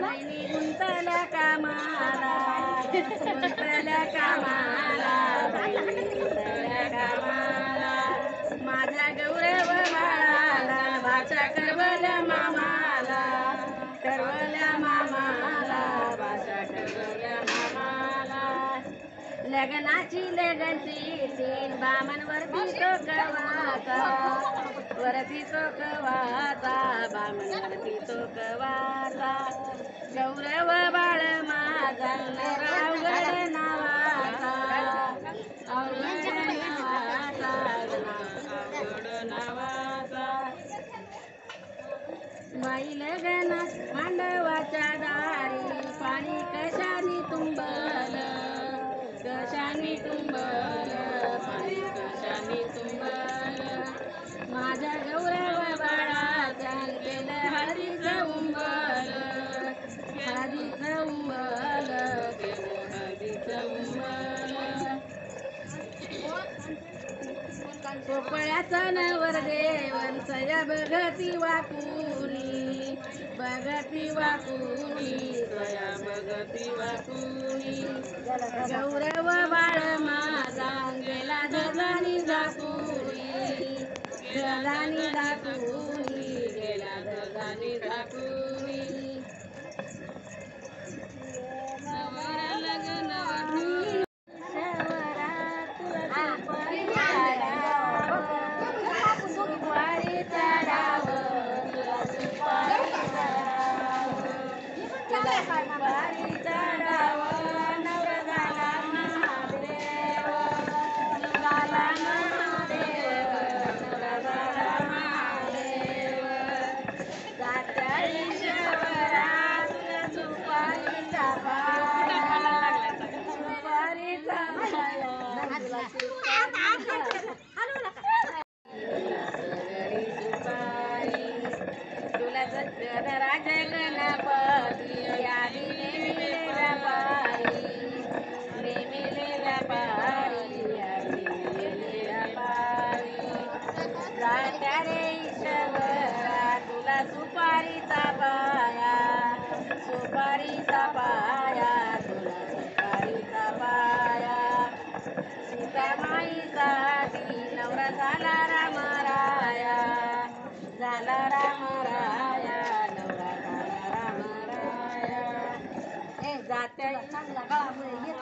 वहिनी गुंतल्या कामाला, गुंतल्या कामाला, वहिनी गुंतल्या कामाला. माझ्या गौरव बाळाला भाषा करवल्या मामाला, करवल्या मामाला, भाषा करवल्या मामाला. लग्नाची लगनची तीन बामण वरती तो कवाचा, वरती तो कवाचा, बामण वरती तो कवाचा. गौरव बाळ माझा अवघड नावाचा, अवघड नावाचा, अवघड नावाचा. बाई लग्नात मांडवाच्या दारी पाणी कशाने तुंबल, कशाने तुंबल, पाणी कशाने तुंबल. माझ्या गौरव बाळाच्या केलं हळदीचं उंबल, हळदीचं उंबल, केलं हळदीचं उंबल. पोपळ्याचा नवर देवन सया बघती वाकुनी, बघती वाकुनी, सया बघती वाकुनी. गौरव बाळ माझा गेला धजानी झाकुनी, धजानी झाकुनी, गेला धजानी झाकुनी. नवर लग्न राज गणपती यादी नेमिलेल्या पारी, नेमिलेल्या पारी, यादी नेमिलेल्या पारी. जात्या रे ईश्वरा तुला सुपारीचा पाया, सुपारीचा पाया, तुला सुपारीचा पाया. सीतामाईसाठी नवरा झाला रामराया, झाला रामराया, नवरा झाला रामराया. जात्या चांगला गळामुळे